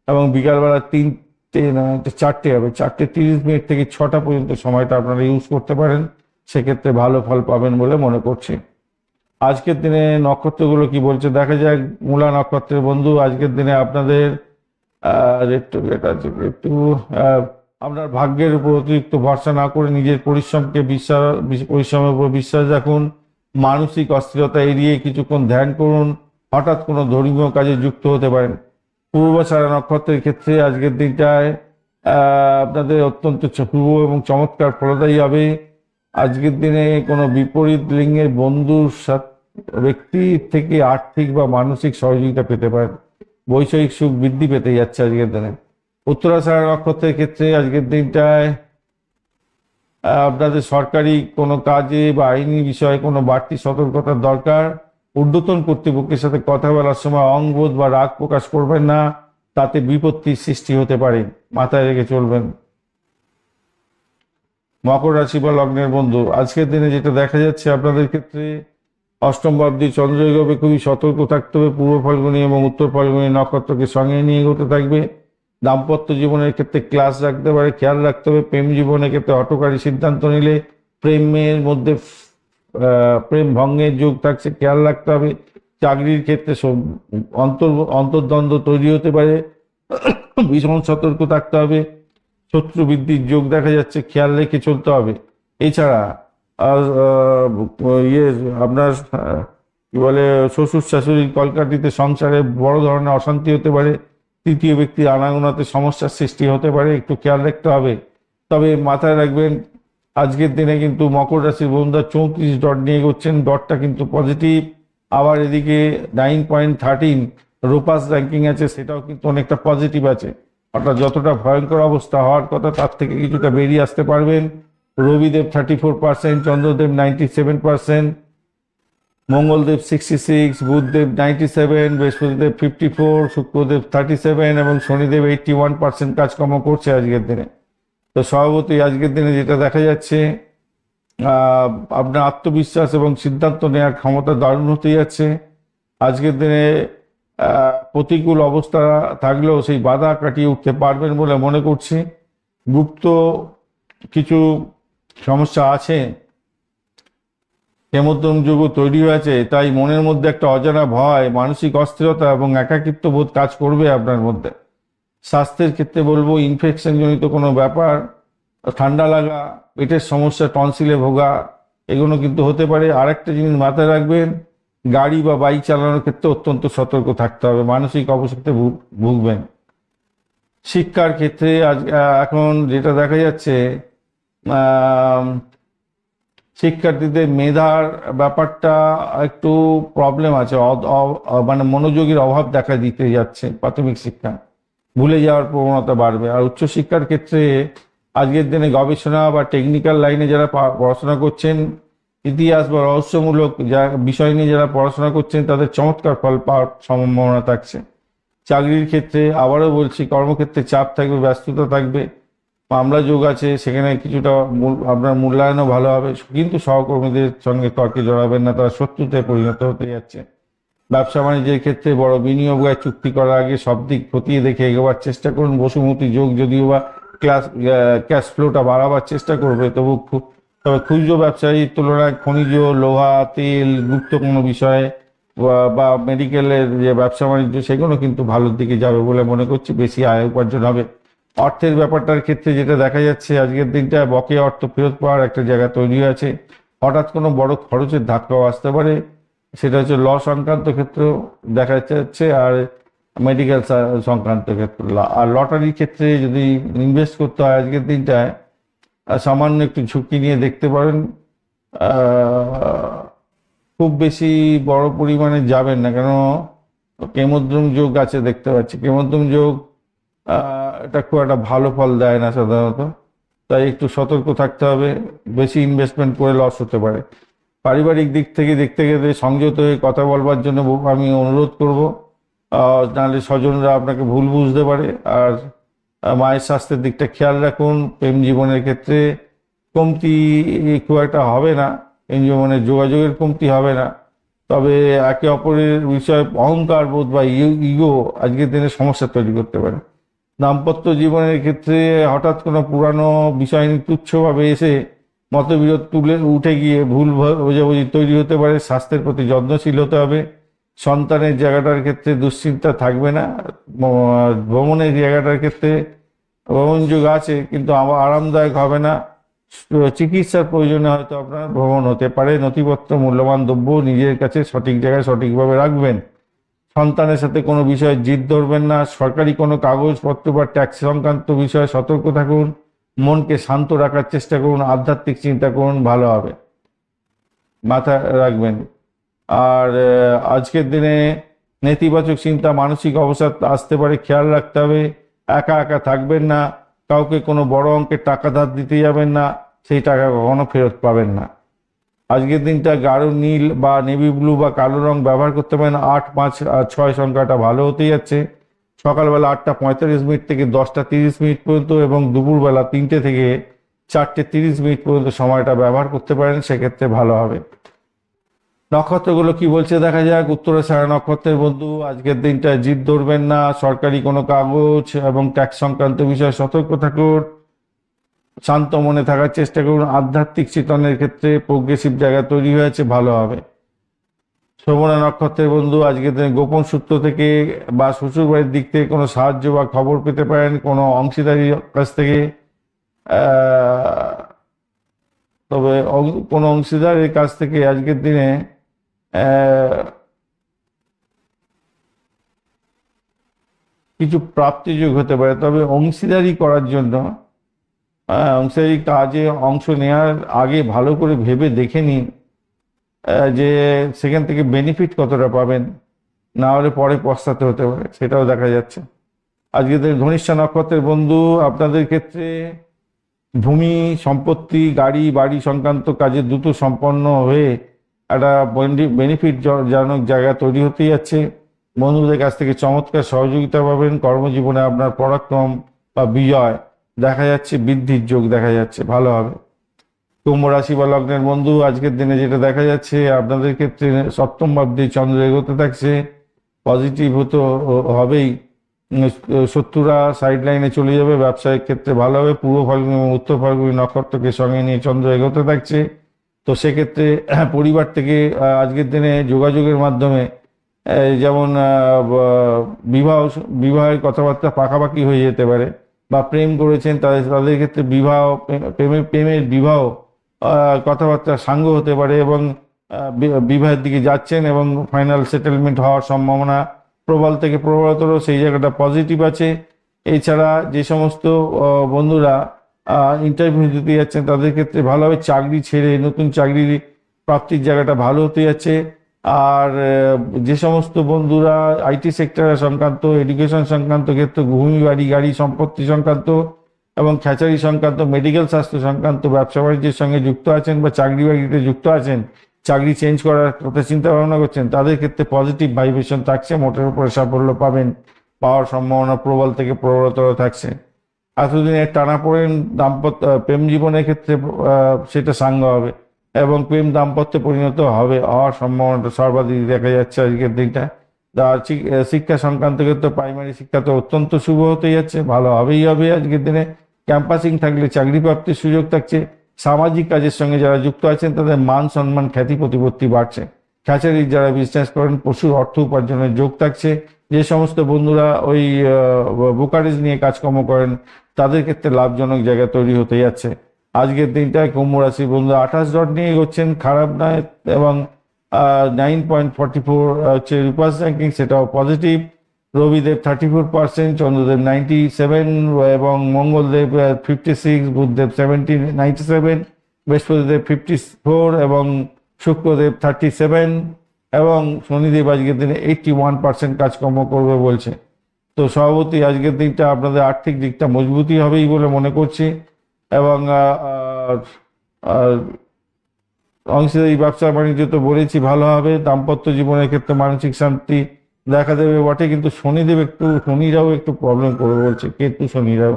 এবং বিকালবেলা 4টে হবে, 4টে 30 মিনিট থেকে 6টা পর্যন্ত সময়টা আপনারা ইউজ করতে পারেন। সেক্ষেত্রে ভালো ফল পাবেন বলে মনে করছি। আজকের দিনে নক্ষত্রগুলো কি বলছে দেখা যাক। মূলা নক্ষত্রের বন্ধু, আজকের দিনে আপনাদের একটু আপনার ভাগ্যের উপর অতিরিক্ত ভরসা না করে নিজের পরিশ্রমের উপর বিশ্বাস রাখুন। মানসিক অস্থিরতা এড়িয়ে কিছুক্ষণ ধ্যান করুন। হঠাৎ কোনো ধর্মীয় কাজে যুক্ত হতে পারেন। পূর্বাষাঢ়া নক্ষত্রের ক্ষেত্রে আজকের দিনটায় আপনাদের অত্যন্ত শুভ এবং চমৎকার ফলদায়ী হবে। আজকের দিনে কোনো বিপরীত লিঙ্গের বন্ধুর ব্যক্তি থেকে আর্থিক বা মানসিক সহযোগিতা পেতে পারেন। বৈষয়িক সুখ বৃদ্ধি পেতে যাচ্ছে আজকের দিনে। উত্তরাষাঢ়া নক্ষত্রের ক্ষেত্রে আজকের দিনটায় আপনাদের সরকারি কোনো কাজে বা আইনি বিষয়ে কোনো বাড়তি সতর্কতার দরকার। ঊর্ধ্বতন কর্তৃপক্ষের সাথে কথা বলার সময় অহংবোধ বা রাগ প্রকাশ করবেন না, তাতে বিপত্তির সৃষ্টি হতে পারে, মাথায় রেখে চলবেন। মকর রাশি বা লগ্নের বন্ধু, আজকের দিনে যেটা দেখা যাচ্ছে আপনাদের ক্ষেত্রে অষ্টম ভাবটি চন্দ্র এগোবে, খুবই সতর্ক থাকতে হবে। পূর্ব ফাল্গুনী এবং উত্তর ফাল্গুনী নক্ষত্রকে সঙ্গে নিয়ে এগোতে থাকবে। দাম্পত্য জীবনের ক্ষেত্রে ক্লাস রাখতে পারে, খেয়াল রাখতে হবে। প্রেম জীবনের ক্ষেত্রে হঠকারী সিদ্ধান্ত নিলে প্রেমের মধ্যে প্রেম ভঙ্গের যোগ থাকছে, খেয়াল রাখতে হবে। চাকরির ক্ষেত্রে অন্তর্দ্বন্দ্ব তৈরি হতে পারে, ভীষণ সতর্ক থাকতে হবে। শত্রু বৃদ্ধির যোগ দেখা যাচ্ছে, খেয়াল রেখে চলতে হবে। এছাড়া আপনার কি বলে শ্বশুর শাশুড়ির কলকাঠিতে সংসারে বড় ধরনের অশান্তি হতে পারে। তৃতীয় ব্যক্তির আনাগোনাতে সমস্যার সৃষ্টি হতে পারে, একটু খেয়াল রাখতে হবে। তবে মাথায় রাখবেন আজকের দিনে কিন্তু মকর রাশির বন্ধুরা 34 ডট নিয়ে এগোচ্ছেন, ডটটা কিন্তু পজিটিভ। আবার এদিকে 9.13 রোপাস র্যাঙ্কিং আছে, সেটাও কিন্তু অনেকটা পজিটিভ আছে। অর্থাৎ যতটা ভয়ঙ্কর অবস্থা হওয়ার কথা তার থেকে কিছুটা বেরিয়ে আসতে পারবেন। রবিদেব 34%, চন্দ্রদেব 97%, মঙ্গলদেব 66, বুধদেব 97, বৃহস্পতিদেব 54, শুক্রদেব 37 এবং শনিদেব 81% কাজকর্ম করছে আজকের দিনে। তো স্বভাবতই আজকের দিনে যেটা দেখা যাচ্ছে আপনার আত্মবিশ্বাস এবং সিদ্ধান্ত নেওয়ার ক্ষমতা দারুণ হতে যাচ্ছে। আজকের দিনে প্রতিকূল অবস্থা থাকলেও সেই বাধা কাটিয়ে উঠতে পারবেন বলে মনে করছি। গুপ্ত কিছু সমস্যা আছে হেমোদ্রম যোগও তৈরি হয়েছে, তাই মনের মধ্যে একটা অজানা ভয়, মানসিক অস্থিরতা এবং একাকিত্ব বোধ কাজ করবে আপনার মধ্যে। স্বাস্থ্যের ক্ষেত্রে বলবো ইনফেকশন জনিত কোনো ব্যাপার, ঠান্ডা লাগা, পেটের সমস্যা, টনসিলে ভোগা, এগুলো কিন্তু হতে পারে। আরেকটা জিনিস মাথায় রাখবেন, গাড়ি বা বাইক চালানোর ক্ষেত্রে অত্যন্ত সতর্ক থাকতে হবে, মানসিক অবসাদে ভুগবেন। শিক্ষার ক্ষেত্রে আজ এখন যেটা দেখা যাচ্ছে, আহ, শিক্ষার্থীদের মেধার ব্যাপারটা একটু প্রবলেম আছে, মানে মনোযোগের অভাব দেখা দিতে যাচ্ছে। প্রাথমিক শিক্ষা ভুলে যাওয়ার প্রবণতা বাড়বে। আর উচ্চশিক্ষার ক্ষেত্রে আজকের দিনে গবেষণা বা টেকনিক্যাল লাইনে যারা পড়াশোনা করছেন, ইতিহাস বা রহস্যমূলক বিষয় নিয়ে যারা পড়াশোনা করছেন, তাদের চমৎকার ফল পাওয়ার সম্ভাবনা থাকছে। চাকরির ক্ষেত্রে আবারও বলছি, কর্মক্ষেত্রে চাপ থাকবে, ব্যস্ততা থাকবে, মামলা যোগ আছে, সেখানে কিছুটা আপনার মূল্যায়নও ভালো হবে, কিন্তু সহকর্মীদের সঙ্গে তর্কে জড়াবেন না, তারা শত্রুতে পরিণত হতে যাচ্ছে। ব্যবসা বাণিজ্যের ক্ষেত্রে বড় বিনিয়োগ চুক্তি করার আগে সব দিক খতিয়ে দেখে এগোবার চেষ্টা করুন। বসুমতী যোগ যদিও বা ক্যাশ ফ্লোটা বাড়াবার চেষ্টা করবে, তবে খুচরো ব্যবসায়ীর তুলনায় খনিজ, লোহা, তেল, গুপ্ত কোনো বিষয়ে বা মেডিকেলের যে ব্যবসা বাণিজ্য, সেগুলো কিন্তু ভালোর দিকে যাবে বলে মনে করছি, বেশি আয় উপার্জন হবে। অর্থের ব্যাপারটার ক্ষেত্রে যেটা দেখা যাচ্ছে, আজকের দিনটা বকেয়া অর্থ ফেরত পাওয়ার একটা জায়গা তৈরি আছে। হঠাৎ কোনো বড় খরচের ধাক্কাও আসতে পারে, সেটা হচ্ছে ল সংক্রান্ত ক্ষেত্রেও দেখা যাচ্ছে, আর মেডিকেল সংক্রান্ত ক্ষেত্রে। আর লটারির ক্ষেত্রে যদি ইনভেস্ট করতে হয় আজকের দিনটায়, সামান্য একটু ঝুঁকি নিয়ে দেখতে পারেন। খুব বেশি বড় পরিমাণে যাবেন না, কেন কেমোদ্রম যোগ আছে দেখতে পাচ্ছি। কেমোদ্রম যোগ এটা খুব একটা ভালো ফল দেয় না সাধারণত, তাই একটু সতর্ক থাকতে হবে, বেশি ইনভেস্টমেন্ট করে লস হতে পারে। পারিবারিক দিক থেকে দেখতে গেলে সংযত হয়ে কথা বলবার জন্য আমি অনুরোধ করব, নাহলে স্বজনরা আপনাকে ভুল বুঝতে পারে। আর মায়ের স্বাস্থ্যের দিকটা খেয়াল রাখুন। প্রেম জীবনের ক্ষেত্রে কমতি খুব একটা হবে না, প্রেম জীবনের যোগাযোগের কমতি হবে না, তবে একে অপরের বিষয়ে অহংকার বোধ বা ইগো আজকের দিনে সমস্যা তৈরি করতে পারে। দাম্পত্য জীবনের ক্ষেত্রে হঠাৎ কোনো পুরানো বিষয় নিয়ে তুচ্ছভাবে এসে মতবিরোধ উঠে গিয়ে ভুল বোঝাবুঝি তৈরি হতে পারে। স্বাস্থ্যের প্রতি যত্নশীল হতে হবে। সন্তানের জায়গাটার ক্ষেত্রে দুশ্চিন্তা থাকবে না। ভ্রমণের জায়গাটার ক্ষেত্রে ভ্রমণযোগ আছে, কিন্তু আমার আরামদায়ক হবে না। চিকিৎসার প্রয়োজনে হয়তো আপনার ভ্রমণ হতে পারে। নথিপত্র, মূল্যবান দ্রব্য নিজের কাছে সঠিক জায়গায় সঠিকভাবে রাখবেন। সন্তানের সাথে কোনো বিষয়ে জিদ ধরবেন না। সরকারি কোনো কাগজপত্র বা ট্যাক্স সংক্রান্ত বিষয়ে সতর্ক থাকুন। মনকে শান্ত রাখার চেষ্টা করুন। আধ্যাত্মিক চিন্তা করুন, ভালো হবে, মাথায় রাখবেন। আর আজকের দিনে নেতিবাচক চিন্তা, মানসিক অবসাদ আসতে পারে, খেয়াল রাখতে হবে। একা একা থাকবেন না। কাউকে কোনো বড় অঙ্কের টাকা ধার দিতে যাবেন না, সেই টাকা কখনো ফেরত পাবেন না। আজকের দিনটা গাঢ় নীল বা নেভি ব্লু বা কালো রং ব্যবহার করতে পারেন। 8, 5 আর 6 সংখ্যাটা ভালো হতে যাচ্ছে। সকালবেলা 8টা 45 থেকে 10টা 30 পর্যন্ত, এবং দুপুরবেলা 3টে থেকে 4টে 30 পর্যন্ত সময়টা ব্যবহার করতে পারেন, সেক্ষেত্রে ভালো হবে। নক্ষত্রগুলো কি বলছে দেখা যাক। উত্তরাষাঢ়া নক্ষত্রের বন্ধু, আজকের দিনটা জিদ ধরবেন না। সরকারি কোনো কাগজ এবং ট্যাক্স সংক্রান্ত বিষয়ে সতর্ক থাকুন। শান্ত মনে থাকার চেষ্টা করুন। আধ্যাত্মিক চেতনের ক্ষেত্রে প্রোগ্রেসিভ জায়গা তৈরি হয়েছে, ভালো হবে। শ্রবণা নক্ষত্রের বন্ধু, আজকের দিনে গোপন সূত্র থেকে বা শ্বশুরবাড়ির দিক থেকে কোনো সাহায্য বা খবর পেতে পারেন, কোনো অংশীদারির কাছ থেকে। তবে কোনো অংশীদারের কাছ থেকে আজকের দিনে কিছু প্রাপ্তিযোগ হতে পারে। তবে অংশীদারি করার জন্য, অংশীদারি কাজে অংশ নেওয়ার আগে ভালো করে ভেবে দেখে নিন যে সেখান থেকে বেনিফিট কতটা পাবেন, না হলে পরে পস্তাতে হতে পারে, সেটাও দেখা যাচ্ছে। আজকে ধনিষ্ঠা নক্ষত্রের বন্ধু, আপনাদের ক্ষেত্রে ভূমি, সম্পত্তি, গাড়ি, বাড়ি সংক্রান্ত কাজে দ্রুত সম্পন্ন হয়ে একটা বেনিফিট জনক জায়গা তৈরি হতে যাচ্ছে। বন্ধুদের কাছ থেকে চমৎকার সহযোগিতা পাবেন। কর্মজীবনে আপনার পরাক্রম বা বিজয় দেখা যাচ্ছে, বৃদ্ধির যোগ দেখা যাচ্ছে, ভালো হবে। কুম্ভ রাশি বা লগ্নের বন্ধু, আজকের দিনে যেটা দেখা যাচ্ছে, আপনাদের ক্ষেত্রে সপ্তম ভাবটি চন্দ্র এগোতে থাকছে, পজিটিভ হতে হবেই। শত্রুরা সাইড লাইনে চলে যাবে। ব্যবসায়িক ক্ষেত্রে ভালো হবে। পূর্ব ফাল্গুনি এবং উত্তর ফাল্গুনি নক্ষত্রকে সঙ্গে নিয়ে চন্দ্র এগোতে থাকছে। তো সেক্ষেত্রে পরিবার থেকে আজকের দিনে যোগাযোগের মাধ্যমে যেমন বিবাহ বিবাহের কথাবার্তা পাকাপাকি হয়ে যেতে পারে, বা প্রেম করেছেন তাদের তাদের ক্ষেত্রে বিবাহ প্রেমের বিবাহ কথাবার্তা সাঙ্গ হতে পারে, এবং বিবাহের দিকে যাচ্ছেন এবং ফাইনাল সেটেলমেন্ট হওয়ার সম্ভাবনা প্রবল থেকে প্রবলতর, সেই জায়গাটা পজিটিভ আছে। এছাড়া যে সমস্ত বন্ধুরা ইন্টারভিউ দিতে যাচ্ছেন তাদের ক্ষেত্রে ভালো হবে, চাকরি ছেড়ে নতুন চাকরি প্রাপ্তির জায়গাটা ভালো হতে যাচ্ছে। আর যে সমস্ত বন্ধুরা আইটি সেক্টর সংক্রান্ত, এডুকেশন সংক্রান্ত ক্ষেত্রে, ভূমি বাড়ি গাড়ি সম্পত্তি সংক্রান্ত এবং খ্যাচারি সংক্রান্ত, মেডিকেল স্বাস্থ্য সংক্রান্ত ব্যবসা বাণিজ্যের সঙ্গে যুক্ত আছেন বা চাকরি বাকরিতে যুক্ত আছেন, চাকরি চেঞ্জ করার কথা চিন্তা ভাবনা করছেন, তাদের ক্ষেত্রে পজিটিভ ভাইব্রেশন থাকছে, মোটের উপরে সাফল্য পাবেন, পাওয়ার সম্ভাবনা প্রবল থেকে প্রবলতর থাকছে। এতদিনের টানাপোড়েন দাম্পত্য প্রেম জীবনের ক্ষেত্রে সেটা সাঙ্গ হবে এবং প্রেম দাম্পত্যে পরিণত হওয়ার সম্ভাবনাটা সর্বাধিক দেখা যাচ্ছে আজকের দিনটা। আর শিক্ষা সংক্রান্ত ক্ষেত্রে প্রাইমারি শিক্ষা তো অত্যন্ত শুভ হতে যাচ্ছে, ভালো হবেই হবে আজকের দিনে। ক্যাম্পাসিং থাকলে চাকরি প্রাপ্তির সুযোগ থাকছে। সামাজিক কাজের সঙ্গে যারা যুক্ত আছেন তাদের মান সম্মান খ্যাতি প্রতিপত্তি বাড়ছে। খ্যাচারির যারা বিজনেস করেন প্রচুর অর্থ উপার্জনের যোগ থাকছে। যে সমস্ত বন্ধুরা ওই ব্রোকারেজ নিয়ে কাজকর্ম করেন তাদের ক্ষেত্রে লাভজনক জায়গা তৈরি হতে যাচ্ছে। আজকের দিনটায় কুম্ভ রাশির বন্ধুরা 28 ডট নিয়ে এগোচ্ছেন, খারাপ নয়, এবং 9.44 হচ্ছে রূপাস র্যাঙ্কিং, সেটাও পজিটিভ। রবিদেব 34%, চন্দ্রদেব 97, এবং মঙ্গলদেব 56, বুধদেব 97, বৃহস্পতিদেব 54 এবং শুক্রদেব 37, এবং শনিদেব আজকের দিনে 81% কাজকর্ম করবে বলছে। তো সভাপতি আজকের দিনটা আপনাদের আর্থিক দিকটা মজবুতি হবেই বলে মনে করছি, এবং অংশীদারি ব্যবসা বাণিজ্য তো বলেছি ভালো হবে। দাম্পত্য জীবনের ক্ষেত্রে মানসিক শান্তি দেখা দেবে বটে, কিন্তু শনিরাও একটু প্রবলেম করবে বলছে। কেতু শনিরাও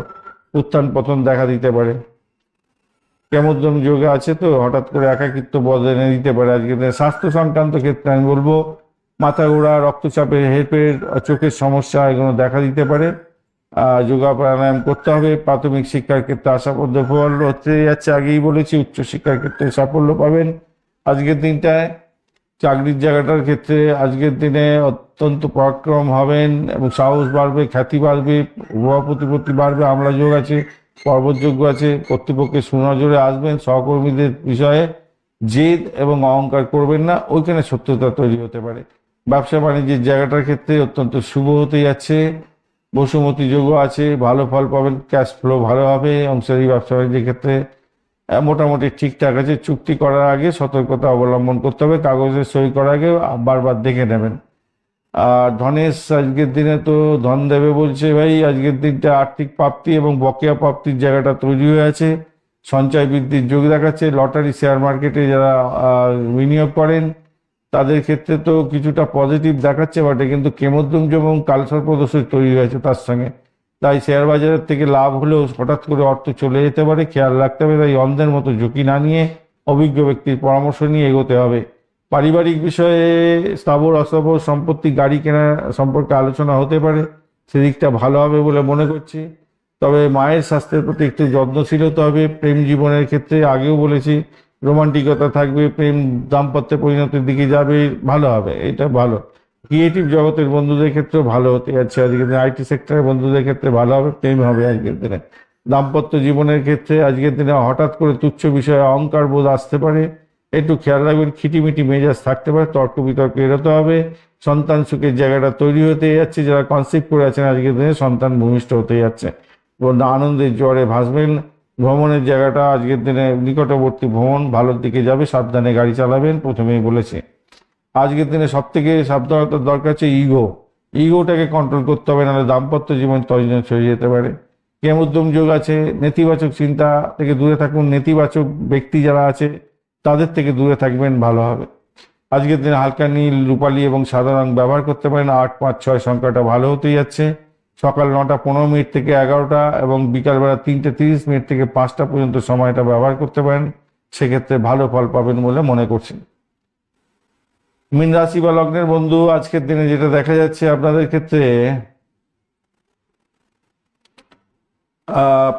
উত্থান পতন দেখা দিতে পারে। কেমন যোগে আছে, তো হঠাৎ করে একাকিত্ব বদলে দিতে পারে আজকের দিনে। স্বাস্থ্য সংক্রান্ত ক্ষেত্রে আমি বলবো মাথা ঘোরা, রক্তচাপের হেরফের, চোখের সমস্যা এগুলো দেখা দিতে পারে। যোগা প্রাণায়াম করতে হবে। প্রাথমিক শিক্ষার ক্ষেত্রে আশাবদ্ধ ফল হতে যাচ্ছে, আগেই বলেছি। উচ্চশিক্ষার ক্ষেত্রে সাফল্য পাবেন আজকের দিনটায়। চাকরির জায়গাটার ক্ষেত্রে আজকের দিনে অত্যন্ত পরাক্রম হবেন এবং সাহস বাড়বে, খ্যাতি বাড়বে, প্রভাব প্রতিপত্তি বাড়বে, আমলা যোগ আছে, পর্বতযোগ্য আছে। কর্তৃপক্ষের সুনজরে আসবেন। সহকর্মীদের বিষয়ে জেদ এবং অহংকার করবেন না, ওইখানে সত্যতা তৈরি হতে পারে। ব্যবসা বাণিজ্যের জায়গাটার ক্ষেত্রে অত্যন্ত শুভ হতে যাচ্ছে। বসুমতী যোগ আছে, ভালো ফল পাবেন, ক্যাশ ফ্লো ভালো হবে। অংশীদারি ব্যবসা বাণিজ্যের ক্ষেত্রে মোটামুটি ঠিকঠাক আছে। চুক্তি করার আগে সতর্কতা অবলম্বন করতে হবে, কাগজে সই করার আগে বারবার দেখে নেবেন। আর ধনেশ আজকের দিনে তো ধন দেবে বলছে ভাই। আজকের দিনটা আর্থিক প্রাপ্তি এবং বকেয়া প্রাপ্তির জায়গাটা তৈরি হয়ে আছে। সঞ্চয় বৃদ্ধির যোগ দেখাচ্ছে। লটারি শেয়ার মার্কেটে যারা বিনিয়োগ করেন তাদের ক্ষেত্রে তো কিছুটা পজিটিভ দেখাচ্ছে বটে, কিন্তু কেমদ্রুম এবং কালসর্পদোষ তৈরি হয়েছে তার সঙ্গে। তাই শেয়ার বাজারের থেকে লাভ হলেও হঠাৎ করে অর্থ চলে যেতে পারে, খেয়াল রাখতে হবে। তাই অন্ধের মতো ঝুঁকি না নিয়ে অভিজ্ঞ ব্যক্তির পরামর্শ নিয়ে এগোতে হবে। পারিবারিক বিষয়ে স্থাবর অস্থাবর সম্পত্তি, গাড়ি কেনা সম্পর্কে আলোচনা হতে পারে, সেদিকটা ভালো হবে বলে মনে করছি। তবে মায়ের স্বাস্থ্যের প্রতি একটু যত্নশীল হতে হবে। প্রেম জীবনের ক্ষেত্রে আগেও বলেছি রোমান্টিকতা থাকবে, প্রেম দাম্পত্যে পরিণতির দিকে যাবে, ভালো হবে, এটা ভালো। ক্রিয়েটিভ জগতের বন্ধুদের ক্ষেত্রেও ভালো হতে যাচ্ছে আজকের দিনে। আইটি সেক্টরের বন্ধুদের ক্ষেত্রে ভালো হবে, প্রেম হবে আজকের দিনে। দাম্পত্য জীবনের ক্ষেত্রে আজকের দিনে হঠাৎ করে তুচ্ছ বিষয়ে অহংকার বোধ আসতে পারে, একটু খেয়াল রাখবেন। খিটিমিটি মেজাজ থাকতে পারে, তর্ক বিতর্ক এড়াতে হবে। সন্তান সুখের জায়গাটা তৈরি হতে যাচ্ছে। যারা কনসিভ করে আছেন আজকের দিনে সন্তান ভূমিষ্ঠ হতে যাচ্ছে, আনন্দের জোয়ারে ভাসবেন। ভ্রমণের জায়গাটা আজকের দিনে নিকটবর্তী ভ্রমণ ভালোর দিকে যাবে, সাবধানে গাড়ি চালাবেন, প্রথমেই বলেছে। আজকের দিনে সব থেকে সাবধানতার দরকার হচ্ছে ইগোটাকে কন্ট্রোল করতে হবে, নাহলে দাম্পত্য জীবন তছনছ হয়ে যেতে পারে। কেমোদ্যম যোগ আছে। নেতিবাচক চিন্তা থেকে দূরে থাকুন। নেতিবাচক ব্যক্তি যারা আছে তাদের থেকে দূরে থাকবেন, ভালো হবে। আজকের দিনে হালকা নীল, রূপালী এবং সাদা রং ব্যবহার করতে পারেন। 8, 5, 6 সংখ্যাটা ভালো হতেই যাচ্ছে। সকাল 9:15 থেকে 11টা এবং বিকালবেলা 3:30 থেকে 5টা পর্যন্ত সময়টা ব্যবহার করতে পারেন, সেক্ষেত্রে ভালো ফল পাবেন বলে মনে করছেন। মীন রাশি বা লগ্নের বন্ধু আজকের দিনে যেটা দেখা যাচ্ছে আপনাদের ক্ষেত্রে,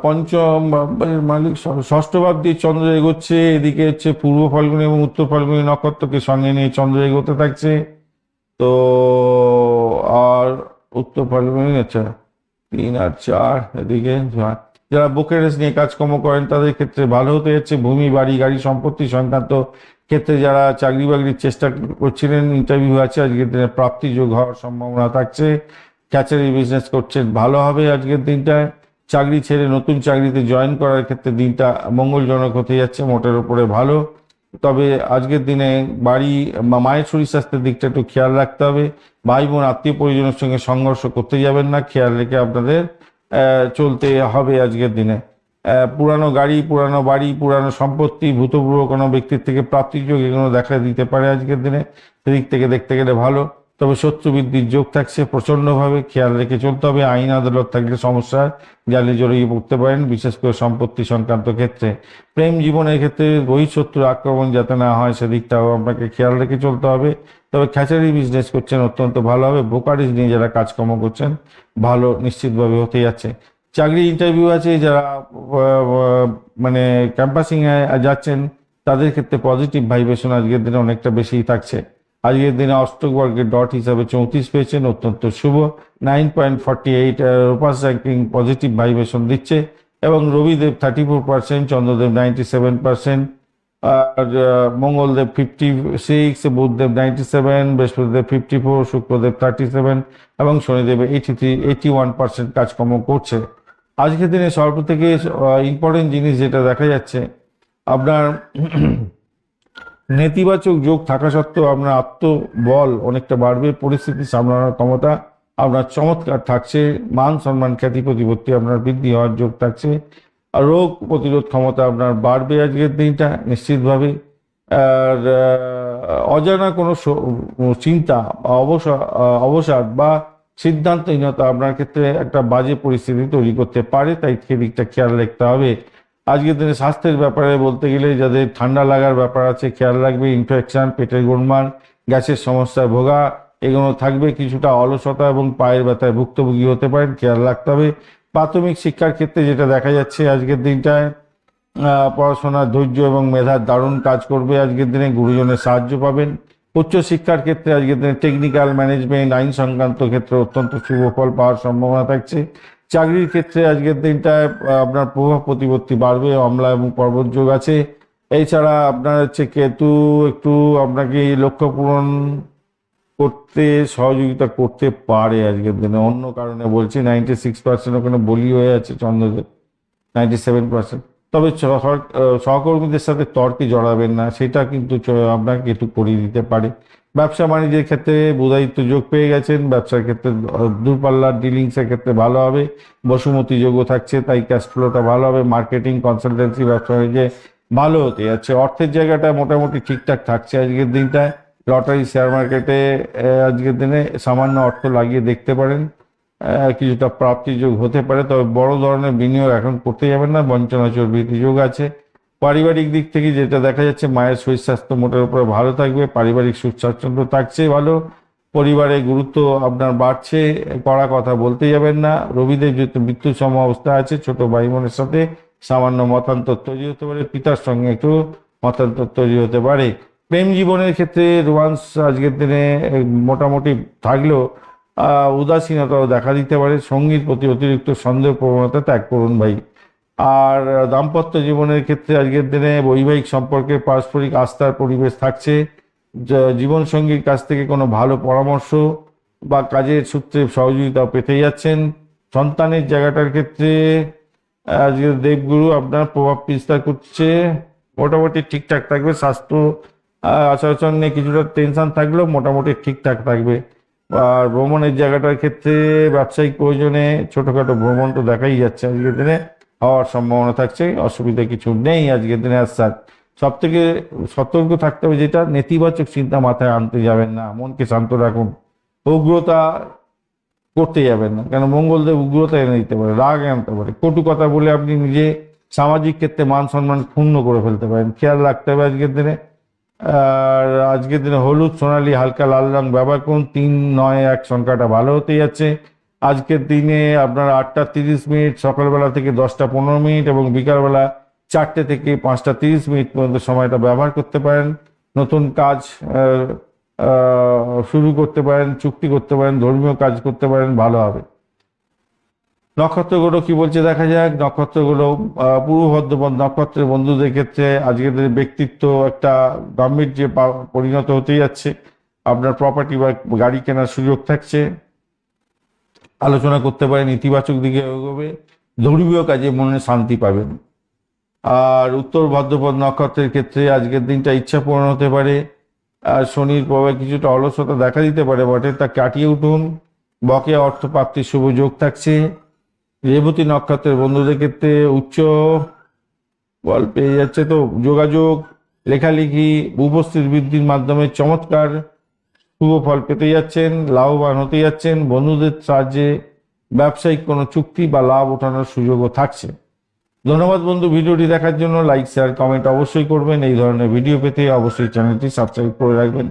পঞ্চম ভাবের মালিক ষষ্ঠ ভাব দিয়ে চন্দ্র এগোচ্ছে, এদিকে হচ্ছে পূর্ব ফাল্গুনী এবং উত্তর ফাল্গুনী নক্ষত্রকে সঙ্গে নিয়ে চন্দ্র এগোতে থাকছে। তো আর উত্তর ফাল্গুনী, আচ্ছা 3 আর 4 এদিকে যারা ব্রোকারেজ নিয়ে কাজকর্ম করেন তাদের ক্ষেত্রে ভালো হতে যাচ্ছে। ভূমি, বাড়ি, গাড়ি, সম্পত্তি সংক্রান্ত ক্ষেত্রে যারা চাকরি বাকরির চেষ্টা করছিলেন, ইন্টারভিউ আছে, আজকের দিনে প্রাপ্তি যোগ হওয়ার সম্ভাবনা থাকছে। ক্যাচারি বিজনেস করছেন, ভালো হবে আজকের দিনটায়। চাকরি ছেড়ে নতুন চাকরিতে জয়েন করার ক্ষেত্রে দিনটা মঙ্গলজনক হতে যাচ্ছে, মোটের উপরে ভালো। তবে আজকের দিনে বাড়ি বা মায়ের শরীর স্বাস্থ্যের দিকটা একটু খেয়াল রাখতে হবে। ভাই বোন আত্মীয় পরিজনের সঙ্গে সংঘর্ষ করতে যাবেন না, খেয়াল রেখে আপনাদের চলতে হবে আজকের দিনে। পুরানো গাড়ি, পুরানো বাড়ি, পুরানো সম্পত্তি, ভূতপূর্ব কোনো ব্যক্তির থেকে প্রাপ্তিযোগ এগুলো দেখা দিতে পারে আজকের দিনে, সেদিক থেকে দেখতে গেলে ভালো। তবে শত্রু বৃদ্ধির যোগ থাকছে প্রচণ্ডভাবে, খেয়াল রেখে চলতে হবে। আইন আদালত থাকলে সমস্যার জালে জড়িয়ে পড়তে পারেন, বিশেষ করে সম্পত্তি সংক্রান্ত ক্ষেত্রে। প্রেম জীবনের ক্ষেত্রে বহিঃশত্রুর আক্রমণ যাতে না হয় সেদিকটাও আপনাকে খেয়াল রেখে চলতে হবে। তবে খ্যাচারি বিজনেস করছেন অত্যন্ত ভালো হবে। ব্রোকারেজ নিয়ে যারা কাজকর্ম করছেন ভালো নিশ্চিতভাবে হতে যাচ্ছে। চাকরি ইন্টারভিউ আছে, যারা মানে ক্যাম্পাসিং এ যাচ্ছেন তাদের ক্ষেত্রে পজিটিভ ভাইব্রেশন আজকের দিনে অনেকটা বেশি থাকছে। আজকের দিনে অষ্টক বর্গের ডট হিসাবে 34 পেয়েছেন, অত্যন্ত শুভ। 9.48 রূপাস র্যাঙ্কিং পজিটিভ ভাইব্রেশন দিচ্ছে। এবং রবিদেব 34%, চন্দ্রদেব 97%, আর মঙ্গলদেব 56, বুধদেব 97, বৃহস্পতিদেব 54, শুক্রদেব 37 এবং শনিদেব 81% কাজকর্ম করছে। আজকের দিনে সর্ব থেকে ইম্পর্টেন্ট জিনিস যেটা দেখা যাচ্ছে, আপনার নেতিবাচক যোগ থাকা সত্ত্বেও আপনার আত্মবল অনেকটা বাড়বে, পরিস্থিতি সামলানোর ক্ষমতা আপনার চমৎকার থাকছে, মান সম্মান খ্যাতি প্রতিপত্তি আপনার বৃদ্ধি হওয়ার যোগ থাকছে, আর রোগ প্রতিরোধ ক্ষমতা আপনার বাড়বে আজকের দিনটা নিশ্চিতভাবে। আর অজানা কোনো চিন্তা বা অবসাদ বা সিদ্ধান্তহীনতা আপনার ক্ষেত্রে একটা বাজে পরিস্থিতি তৈরি করতে পারে, তাই সেদিকটা খেয়াল রাখতে হবে। আজকের দিনে স্বাস্থ্যের ব্যাপারে বলতে গেলে যাদের ঠান্ডা লাগার ব্যাপার আছে খেয়াল রাখবে, ইনফেকশন, পেটের গোলমাল, গ্যাসের সমস্যায় ভোগা এগুলো থাকবে। কিছুটা অলসতা এবং পায়ের ব্যথায় ভুক্তভোগী হতে পারেন, খেয়াল রাখতে হবে। প্রাথমিক শিক্ষার ক্ষেত্রে যেটা দেখা যাচ্ছে আজকের দিনটায়, পড়াশোনার ধৈর্য এবং মেধার দারুণ কাজ করবে আজকের দিনে, গুরুজনের সাহায্য পাবেন। উচ্চ শিক্ষার ক্ষেত্রে আজকের দিনে টেকনিক্যাল, ম্যানেজমেন্ট, আইন সংক্রান্ত ক্ষেত্রে অত্যন্ত শুভ ফল পাওয়ার সম্ভাবনা থাকছে। চাকরির ক্ষেত্রে আজকের দিনটায় আপনার প্রভাব প্রতিপত্তি বাড়বে, অম্লা এবং পর্বত যোগ আছে। এছাড়া আপনার হচ্ছে কেতু একটু আপনাকে লক্ষ্য পূরণ করতে সহযোগিতা করতে পারে আজকের দিনে, অন্য কারণে বলছি। 96% ওখানে বলি হয়ে আছে চন্দ্রদেব, 97%। তবে সহকর্মীদের সাথে তর্কে জড়াবেন না, সেটা কিন্তু আপনাকে একটু করিয়ে দিতে পারে। ব্যবসা বাণিজ্যের ক্ষেত্রে বুধায়িত্ব যোগ পেয়ে গেছেন, ব্যবসার ক্ষেত্রে দূরপাল্লার ডিলিংসের ক্ষেত্রে ভালো হবে। বসুমতী যোগও থাকছে, তাই ক্যাশ ফ্লোটা ভালো হবে। মার্কেটিং, কনসালটেন্সি, ব্যবসা বাণিজ্যে ভালো হতে যাচ্ছে। অর্থের জায়গাটা মোটামুটি ঠিকঠাক থাকছে আজকের দিনটায়। লটারি, শেয়ার মার্কেটে আজকের দিনে সামান্য অর্থ লাগিয়ে দেখতে পারেন, কিছুটা প্রাপ্তি যোগ হতে পারে। তবে বড় ধরনের বিনিয়োগ এখন করতে যাবেন না, বঞ্চনা চর্বিতে যোগ আছে। পারিবারিক দিক থেকে যেটা দেখা যাচ্ছে, মায়ের শরীর স্বাস্থ্য মোটের উপরে ভালো থাকবে, পারিবারিক সুখ স্বাচ্ছন্দ্য থাকছে ভালো, পরিবারের গুরুত্ব আপনার বাড়ছে, কড়া কথা বলতে যাবেন না। রবিদেব যেহেতু মৃত্যুর সম অবস্থা আছে, ছোট ভাই বোনের সাথে সামান্য মতান্তর তৈরি হতে পারে, পিতার সঙ্গে একটু মতান্তর তৈরি হতে পারে। প্রেম জীবনের ক্ষেত্রে রোমান্স আজকের দিনে মোটামুটি থাকলেও উদাসীনতাও দেখা দিতে পারে। সঙ্গীর প্রতি অতিরিক্ত সন্দেহ প্রবণতা ত্যাগ করুন ভাই। আর দাম্পত্য জীবনের ক্ষেত্রে আজকের দিনে বৈবাহিক সম্পর্কে পারস্পরিক আস্থার পরিবেশ থাকছে। জীবন সঙ্গীর কাছ থেকে কোনো ভালো পরামর্শ বা কাজের সূত্রে সহযোগিতা পেতে যাচ্ছেন। সন্তানের জায়গাটার ক্ষেত্রে আজকের দেবগুরু আপনার প্রভাব বিস্তার করছে, মোটামুটি ঠিকঠাক থাকবে। স্বাস্থ্য আচরণ নিয়ে কিছুটা টেনশন থাকলেও মোটামুটি ঠিকঠাক থাকবে। আর ভ্রমণের জায়গাটার ক্ষেত্রে ব্যবসায়িক প্রয়োজনে ছোটখাটো ভ্রমণ তো দেখাই যাচ্ছে আজকের দিনে, হওয়ার সম্ভাবনা থাকছে, অসুবিধা কিছু নেই আজকের দিনে। আর স্যার সব থেকে সতর্ক থাকতে হবে যেটা, নেতিবাচক চিন্তা মাথায় আনতে যাবেন না, মনকে শান্ত রাখুন। উগ্রতা করতে যাবেন না, কেন মঙ্গলদেব উগ্রতা এনে দিতে পারে, রাগ আনতে পারে। কটু কথা বলে আপনি নিজে সামাজিক ক্ষেত্রে মান সম্মান ক্ষুণ্ণ করে ফেলতে পারেন, খেয়াল রাখতে হবে আজকের দিনে। আর আজকের দিনে হলুদ, সোনালী, হালকা লাল রং ব্যবহার করুন। 3, 9, 1 সংখ্যাটা ভালো হতে যাচ্ছে। আজকের দিনে আপনার 8:30 সকালবেলা থেকে 10:15 এবং বিকালবেলা 4টে থেকে 5:30 পর্যন্ত সময়টা ব্যবহার করতে পারেন। নতুন কাজ শুরু করতে পারেন, চুক্তি করতে পারেন, ধর্মীয় কাজ করতে পারেন, ভালো হবে। নক্ষত্রগুলো কি বলছে দেখা যাক। নক্ষত্রগুলো পূর্ব ভদ্রপদ নক্ষত্রের বন্ধুদের ক্ষেত্রে আজকের দিনে ব্যক্তিত্ব একটা গাম্ভীর্যে পরিণত হতে যাচ্ছে। আপনার প্রপার্টি বা গাড়ি কেনার সুযোগ থাকছে, আলোচনা করতে পারেন, ইতিবাচক দিকে এগোবে, ধর্মীয় কাজে মনে শান্তি পাবেন। আর উত্তর ভাদ্রপদ নক্ষত্রের ক্ষেত্রে আজকের দিনটা ইচ্ছা পূরণ হতে পারে। আর শনির প্রভাবে কিছুটা অলসতা দেখা দিতে পারে বটে, তা কাটিয়ে উঠুন। বকেয়া অর্থ প্রাপ্তির শুভ যোগ থাকছে। রেবতী নক্ষত্রের বন্ধুদের ক্ষেত্রে উচ্চ বল পেয়ে যাচ্ছে, তো যোগাযোগ, লেখালেখি, উপস্থিত বৃদ্ধির মাধ্যমে চমৎকার শুভ ফল পেতে যাচ্ছেন, লাভবান হতে যাচ্ছেন। বন্ধুদের সাহায্যে ব্যবসায়িক কোনো চুক্তি বা লাভ ওঠানোর সুযোগও থাকছে। ধন্যবাদ বন্ধু, ভিডিওটি দেখার জন্য। লাইক, শেয়ার, কমেন্ট অবশ্যই করবেন। এই ধরনের ভিডিও পেতে অবশ্যই চ্যানেলটি সাবস্ক্রাইব করে রাখবেন।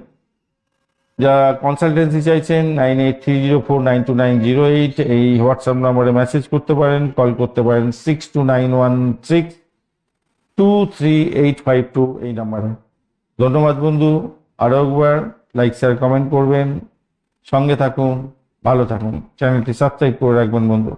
যারা কনসালটেন্সি চাইছেন 9830492908 এই হোয়াটসঅ্যাপ নম্বরে মেসেজ করতে পারেন, কল করতে পারেন 6291623852 এই নাম্বারে। ধন্যবাদ বন্ধু, আরও একবার লাইক, শেয়ার, কমেন্ট করবেন, সঙ্গে থাকুন, ভালো থাকুন, চ্যানেলটি সাবস্ক্রাইব করে রাখবেন বন্ধু।